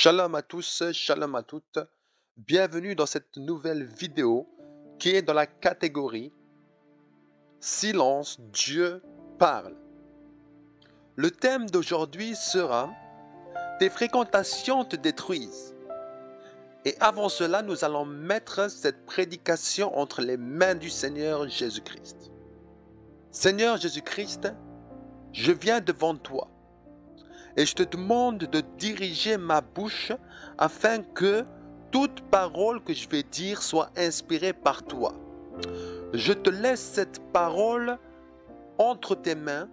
Shalom à tous, shalom à toutes. Bienvenue dans cette nouvelle vidéo qui est dans la catégorie Silence, Dieu parle. Le thème d'aujourd'hui sera Tes fréquentations te détruisent. Et avant cela, nous allons mettre cette prédication entre les mains du Seigneur Jésus-Christ. Seigneur Jésus-Christ, je viens devant toi. Et je te demande de diriger ma bouche afin que toute parole que je vais dire soit inspirée par toi. Je te laisse cette parole entre tes mains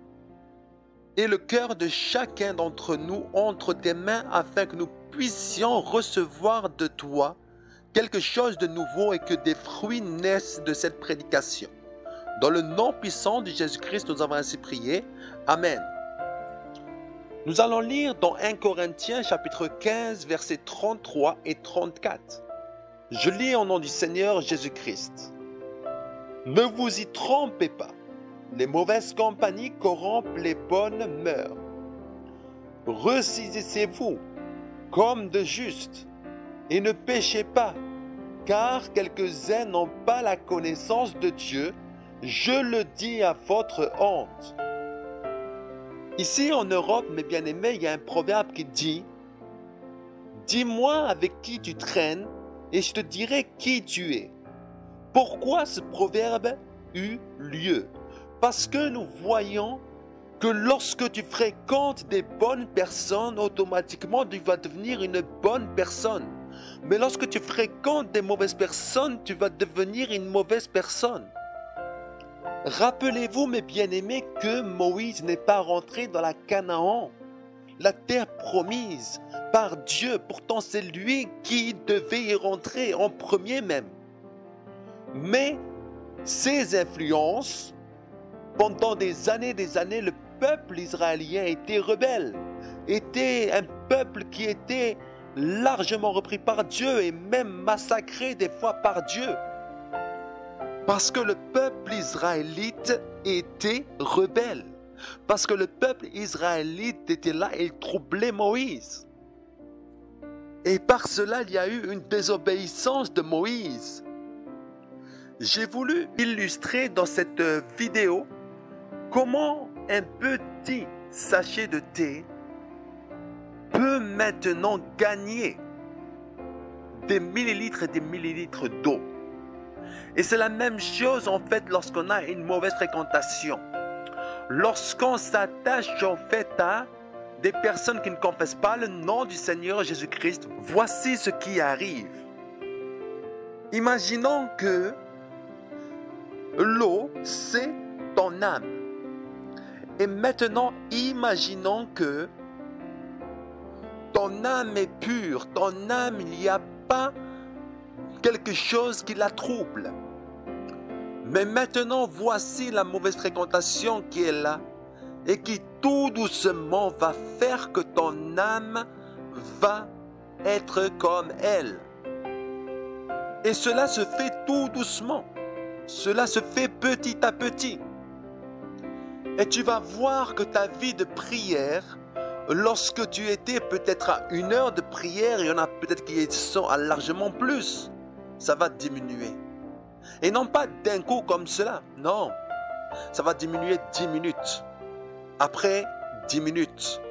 et le cœur de chacun d'entre nous entre tes mains afin que nous puissions recevoir de toi quelque chose de nouveau et que des fruits naissent de cette prédication. Dans le nom puissant de Jésus-Christ, nous avons ainsi prié. Amen. Nous allons lire dans 1 Corinthiens chapitre 15 versets 33 et 34. Je lis au nom du Seigneur Jésus-Christ. Ne vous y trompez pas. Les mauvaises compagnies corrompent les bonnes mœurs. Ressaisissez-vous comme de justes et ne péchez pas, car quelques-uns n'ont pas la connaissance de Dieu. Je le dis à votre honte. Ici en Europe, mes bien-aimés, il y a un proverbe qui dit « Dis-moi avec qui tu traînes et je te dirai qui tu es. » Pourquoi ce proverbe eut lieu? Parce que nous voyons que lorsque tu fréquentes des bonnes personnes, automatiquement tu vas devenir une bonne personne. Mais lorsque tu fréquentes des mauvaises personnes, tu vas devenir une mauvaise personne. Rappelez-vous, mes bien-aimés, que Moïse n'est pas rentré dans la Canaan, la terre promise par Dieu. Pourtant, c'est lui qui devait y rentrer en premier même. Mais ses influences, pendant des années, le peuple israélien était rebelle, était un peuple qui était largement repris par Dieu et même massacré des fois par Dieu. Parce que le peuple israélite était rebelle. Parce que le peuple israélite était là et il troublait Moïse. Et par cela, il y a eu une désobéissance de Moïse. J'ai voulu illustrer dans cette vidéo comment un petit sachet de thé peut maintenant gagner des millilitres et des millilitres d'eau. Et c'est la même chose en fait lorsqu'on a une mauvaise fréquentation. Lorsqu'on s'attache en fait à des personnes qui ne confessent pas le nom du Seigneur Jésus-Christ, voici ce qui arrive. Imaginons que l'eau, c'est ton âme. Et maintenant, imaginons que ton âme est pure, ton âme, il n'y a pas quelque chose qui la trouble. Mais maintenant, voici la mauvaise fréquentation qui est là et qui tout doucement va faire que ton âme va être comme elle. Et cela se fait tout doucement. Cela se fait petit à petit. Et tu vas voir que ta vie de prière, lorsque tu étais peut-être à 1 heure de prière, il y en a peut-être qui sont à largement plus. Ça va diminuer. Et non pas d'un coup comme cela, non. Ça va diminuer 10 minutes. Après 10 minutes.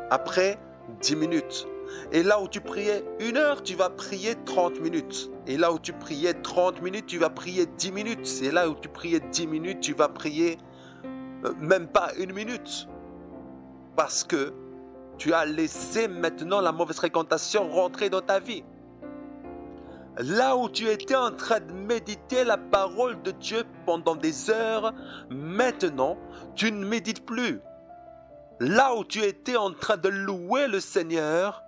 Après 10 minutes. Et là où tu priais 1 heure, tu vas prier 30 minutes. Et là où tu priais 30 minutes, tu vas prier 10 minutes. Et là où tu priais 10 minutes, tu vas prier même pas 1 minute. Parce que tu as laissé maintenant la mauvaise fréquentation rentrer dans ta vie. Là où tu étais en train de méditer la parole de Dieu pendant des heures, maintenant, tu ne médites plus. Là où tu étais en train de louer le Seigneur,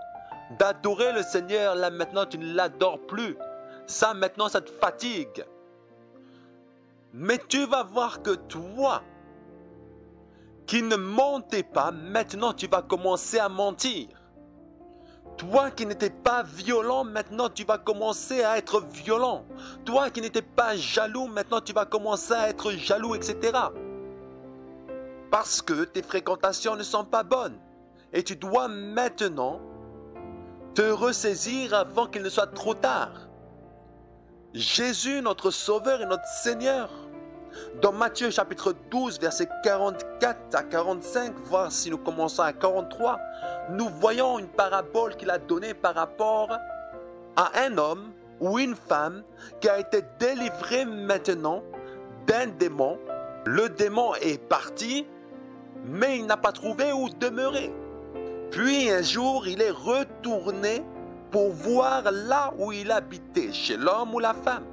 d'adorer le Seigneur, là maintenant, tu ne l'adores plus. Ça, maintenant, ça te fatigue. Mais tu vas voir que toi, qui ne mentais pas, maintenant, tu vas commencer à mentir. Toi qui n'étais pas violent, maintenant tu vas commencer à être violent. Toi qui n'étais pas jaloux, maintenant tu vas commencer à être jaloux, etc. Parce que tes fréquentations ne sont pas bonnes. Et tu dois maintenant te ressaisir avant qu'il ne soit trop tard. Jésus, notre Sauveur et notre Seigneur, dans Matthieu chapitre 12, versets 44 à 45, voire si nous commençons à 43, nous voyons une parabole qu'il a donnée par rapport à un homme ou une femme qui a été délivré maintenant d'un démon. Le démon est parti, mais il n'a pas trouvé où demeurer. Puis un jour, il est retourné pour voir là où il habitait, chez l'homme ou la femme.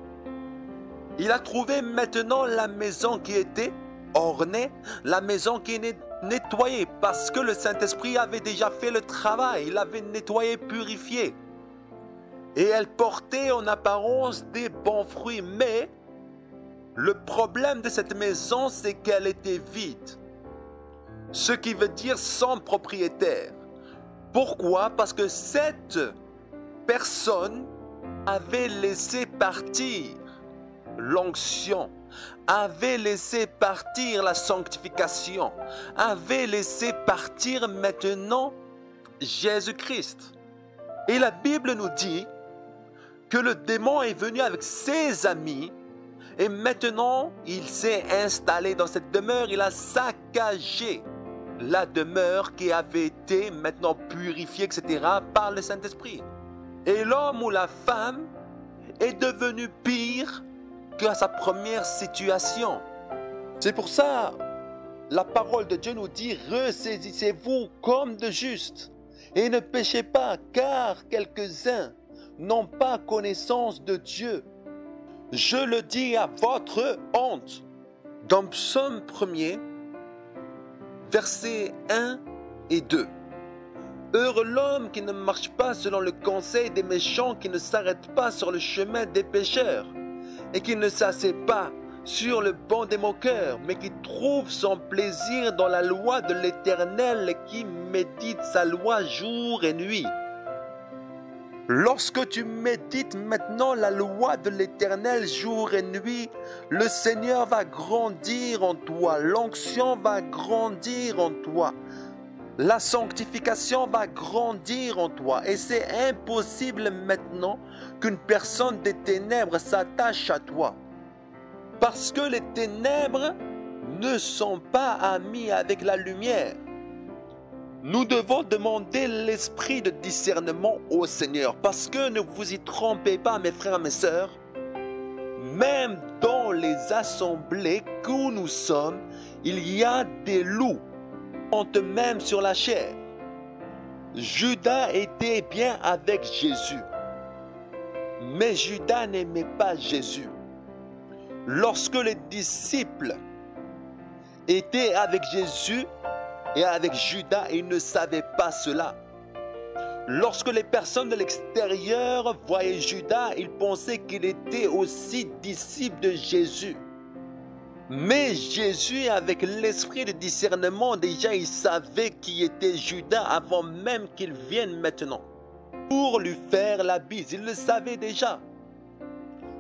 Il a trouvé maintenant la maison qui était ornée, la maison qui est nettoyée, parce que le Saint-Esprit avait déjà fait le travail, il l'avait nettoyée, purifiée. Et elle portait en apparence des bons fruits, mais le problème de cette maison, c'est qu'elle était vide. Ce qui veut dire sans propriétaire. Pourquoi? Parce que cette personne avait laissé partir l'onction, avait laissé partir la sanctification, avait laissé partir maintenant Jésus-Christ. Et la Bible nous dit que le démon est venu avec ses amis et maintenant il s'est installé dans cette demeure, il a saccagé la demeure qui avait été maintenant purifiée, etc. par le Saint-Esprit. Et l'homme ou la femme est devenu pire qu'à sa première situation. C'est pour ça, la parole de Dieu nous dit, ressaisissez-vous comme de juste et ne péchez pas, car quelques-uns n'ont pas connaissance de Dieu. Je le dis à votre honte. Dans Psaume 1er, versets 1 et 2. Heureux l'homme qui ne marche pas selon le conseil des méchants, qui ne s'arrête pas sur le chemin des pécheurs, et qui ne s'assied pas sur le banc des moqueurs, mais qui trouve son plaisir dans la loi de l'Éternel et qui médite sa loi jour et nuit. Lorsque tu médites maintenant la loi de l'Éternel jour et nuit, le Seigneur va grandir en toi, l'onction va grandir en toi, la sanctification va grandir en toi. Et c'est impossible maintenant qu'une personne des ténèbres s'attache à toi. Parce que les ténèbres ne sont pas amis avec la lumière. Nous devons demander l'esprit de discernement au Seigneur. Parce que ne vous y trompez pas, mes frères et mes sœurs, même dans les assemblées où nous sommes, il y a des loups, même sur la chair. Judas était bien avec Jésus, mais Judas n'aimait pas Jésus. Lorsque les disciples étaient avec Jésus et avec Judas, ils ne savaient pas cela. Lorsque les personnes de l'extérieur voyaient Judas, ils pensaient qu'il était aussi disciple de Jésus. Mais Jésus, avec l'esprit de discernement, déjà il savait qui était Judas avant même qu'il vienne maintenant pour lui faire la bise. Il le savait déjà.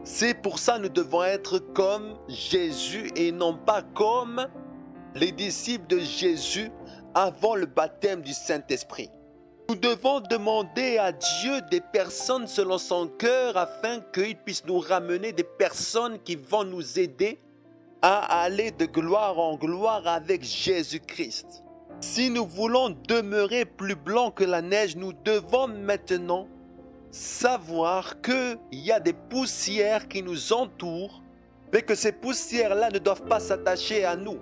C'est pour ça que nous devons être comme Jésus et non pas comme les disciples de Jésus avant le baptême du Saint-Esprit. Nous devons demander à Dieu des personnes selon son cœur afin qu'il puisse nous ramener des personnes qui vont nous aider à aller de gloire en gloire avec Jésus-Christ. Si nous voulons demeurer plus blancs que la neige, nous devons maintenant savoir qu'il y a des poussières qui nous entourent, mais que ces poussières-là ne doivent pas s'attacher à nous,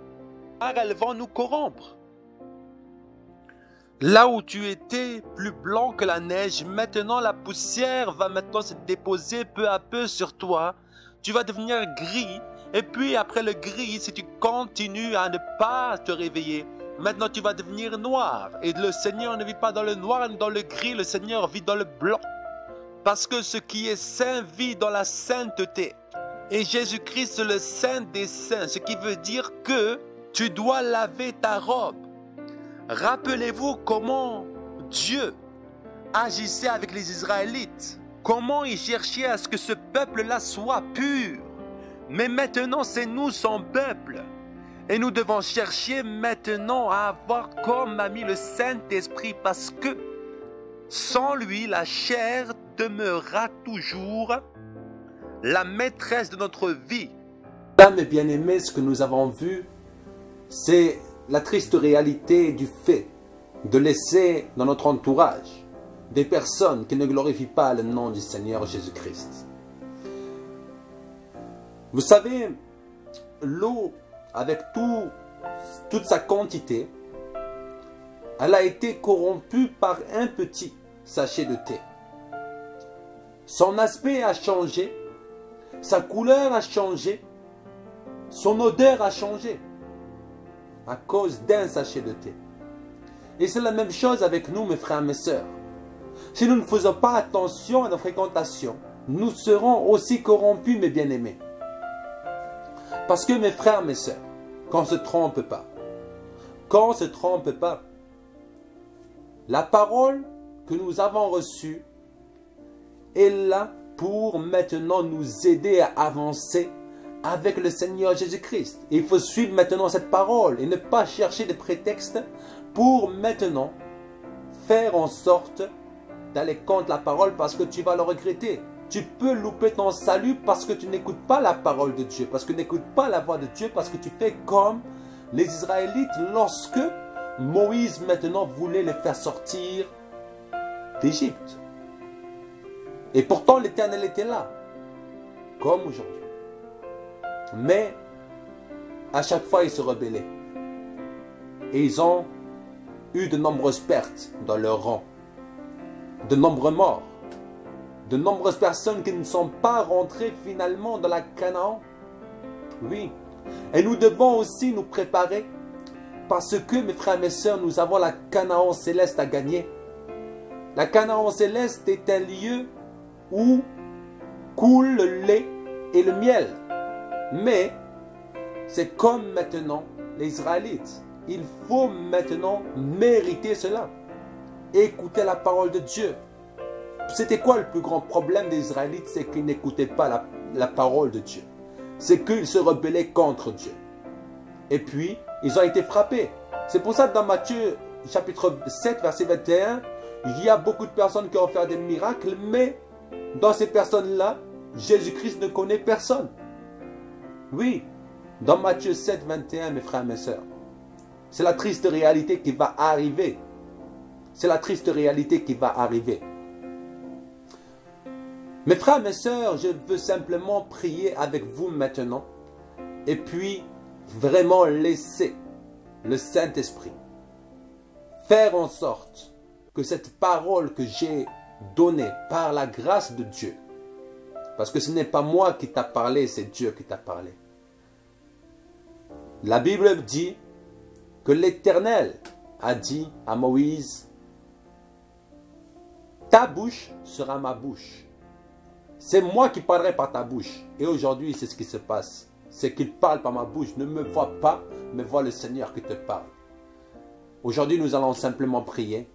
car elles vont nous corrompre. Là où tu étais plus blanc que la neige, maintenant la poussière va maintenant se déposer peu à peu sur toi. Tu vas devenir gris. Et puis après le gris, si tu continues à ne pas te réveiller, maintenant tu vas devenir noir. Et le Seigneur ne vit pas dans le noir ni dans le gris, le Seigneur vit dans le blanc. Parce que ce qui est saint vit dans la sainteté. Et Jésus-Christ est le saint des saints, ce qui veut dire que tu dois laver ta robe. Rappelez-vous comment Dieu agissait avec les Israélites. Comment il cherchait à ce que ce peuple-là soit pur. Mais maintenant, c'est nous son peuple. Et nous devons chercher maintenant à avoir comme ami le Saint-Esprit parce que Sans lui, la chair demeurera toujours la maîtresse de notre vie. Là, mes bien-aimés, ce que nous avons vu, c'est la triste réalité du fait de laisser dans notre entourage des personnes qui ne glorifient pas le nom du Seigneur Jésus-Christ. Vous savez, l'eau, avec toute sa quantité, elle a été corrompue par un petit sachet de thé. Son aspect a changé, sa couleur a changé, son odeur a changé à cause d'un sachet de thé. Et c'est la même chose avec nous, mes frères et mes sœurs. Si nous ne faisons pas attention à nos fréquentations, nous serons aussi corrompus, mes bien-aimés. Parce que, mes frères et mes sœurs, qu'on ne se trompe pas, la parole que nous avons reçue est là pour maintenant nous aider à avancer avec le Seigneur Jésus-Christ. Il faut suivre maintenant cette parole et ne pas chercher des prétextes pour maintenant faire en sorte d'aller contre la parole parce que tu vas le regretter. Tu peux louper ton salut parce que tu n'écoutes pas la parole de Dieu, parce que tu n'écoutes pas la voix de Dieu, parce que tu fais comme les Israélites lorsque Moïse maintenant voulait les faire sortir d'Égypte. Et pourtant l'Éternel était là, comme aujourd'hui. Mais à chaque fois ils se rebellaient. Et ils ont eu de nombreuses pertes dans leur rang. De nombreux morts. De nombreuses personnes qui ne sont pas rentrées finalement dans la Canaan. Oui. Et nous devons aussi nous préparer parce que, mes frères et mes sœurs, nous avons la Canaan céleste à gagner. La Canaan céleste est un lieu où coule le lait et le miel. Mais, c'est comme maintenant les Israélites. Il faut maintenant mériter cela. Écouter la parole de Dieu. C'était quoi le plus grand problème des Israélites? C'est qu'ils n'écoutaient pas la parole de Dieu. C'est qu'ils se rebellaient contre Dieu. Et puis, ils ont été frappés. C'est pour ça que dans Matthieu chapitre 7, verset 21, il y a beaucoup de personnes qui ont fait des miracles, mais dans ces personnes-là, Jésus-Christ ne connaît personne. Oui, dans Matthieu 7, 21, mes frères et mes sœurs, c'est la triste réalité qui va arriver. C'est la triste réalité qui va arriver. Mes frères et mes sœurs, je veux simplement prier avec vous maintenant et puis vraiment laisser le Saint-Esprit faire en sorte que cette parole que j'ai donnée par la grâce de Dieu, parce que ce n'est pas moi qui t'a parlé, c'est Dieu qui t'a parlé. La Bible dit que l'Éternel a dit à Moïse, ta bouche sera ma bouche. C'est moi qui parlerai par ta bouche. Et aujourd'hui, c'est ce qui se passe. C'est qu'il parle par ma bouche. Ne me vois pas, mais vois le Seigneur qui te parle. Aujourd'hui, nous allons simplement prier.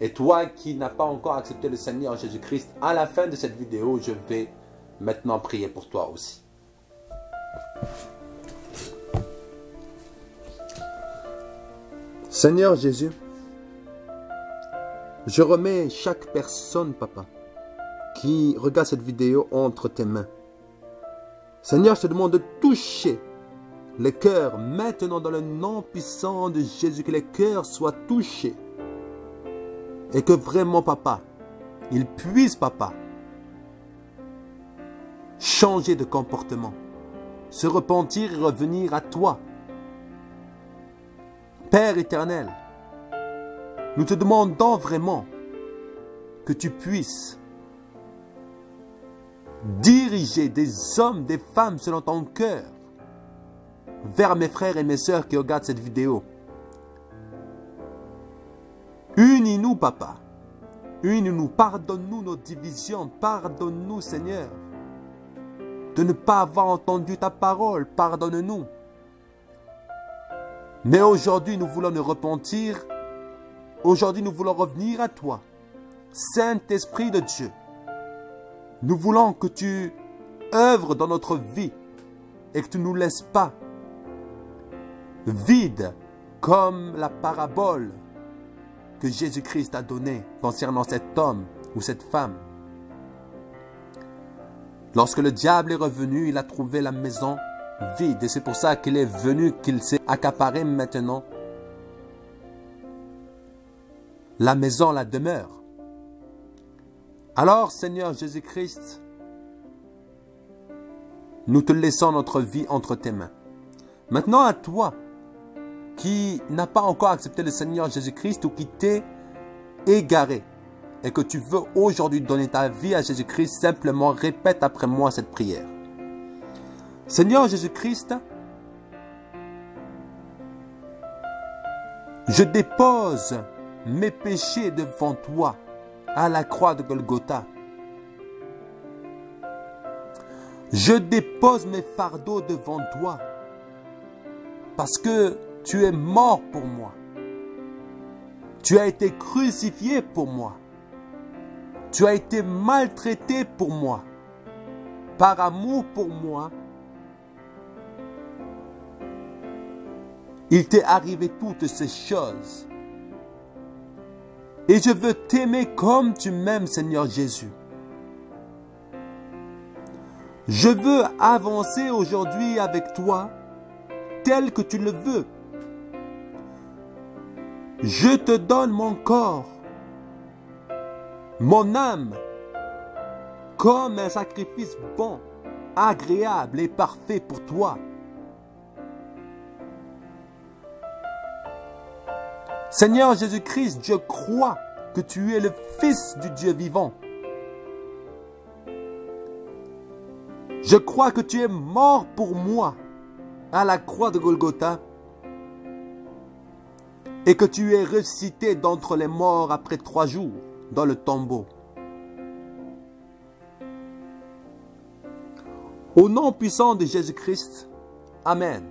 Et toi qui n'as pas encore accepté le Seigneur Jésus-Christ, à la fin de cette vidéo, je vais maintenant prier pour toi aussi. Seigneur Jésus, je remets chaque personne, Papa, qui regarde cette vidéo entre tes mains. Seigneur, je te demande de toucher les cœurs maintenant dans le nom puissant de Jésus, que les cœurs soient touchés et que vraiment, Papa, ils puissent, Papa, changer de comportement, se repentir et revenir à toi. Père éternel, nous te demandons vraiment que tu puisses diriger des hommes, des femmes selon ton cœur vers mes frères et mes sœurs qui regardent cette vidéo. Unis-nous, Papa. Unis-nous. Pardonne-nous nos divisions. Pardonne-nous, Seigneur, de ne pas avoir entendu ta parole. Pardonne-nous. Mais aujourd'hui, nous voulons nous repentir. Aujourd'hui, nous voulons revenir à toi. Saint-Esprit de Dieu, nous voulons que tu œuvres dans notre vie et que tu ne nous laisses pas vides comme la parabole que Jésus-Christ a donné concernant cet homme ou cette femme. Lorsque le diable est revenu, il a trouvé la maison vide. Et c'est pour ça qu'il est venu, qu'il s'est accaparé maintenant la maison, la demeure. Alors, Seigneur Jésus-Christ, nous te laissons notre vie entre tes mains. Maintenant, à toi, qui n'a pas encore accepté le Seigneur Jésus-Christ ou qui t'est égaré et que tu veux aujourd'hui donner ta vie à Jésus-Christ, simplement répète après moi cette prière. Seigneur Jésus-Christ, je dépose mes péchés devant toi à la croix de Golgotha. Je dépose mes fardeaux devant toi parce que tu es mort pour moi. Tu as été crucifié pour moi. Tu as été maltraité pour moi. Par amour pour moi, il t'est arrivé toutes ces choses. Et je veux t'aimer comme tu m'aimes, Seigneur Jésus. Je veux avancer aujourd'hui avec toi tel que tu le veux. Je te donne mon corps, mon âme, comme un sacrifice bon, agréable et parfait pour toi. Seigneur Jésus-Christ, je crois que tu es le Fils du Dieu vivant. Je crois que tu es mort pour moi à la croix de Golgotha et que tu es ressuscité d'entre les morts après 3 jours dans le tombeau. Au nom puissant de Jésus-Christ, Amen.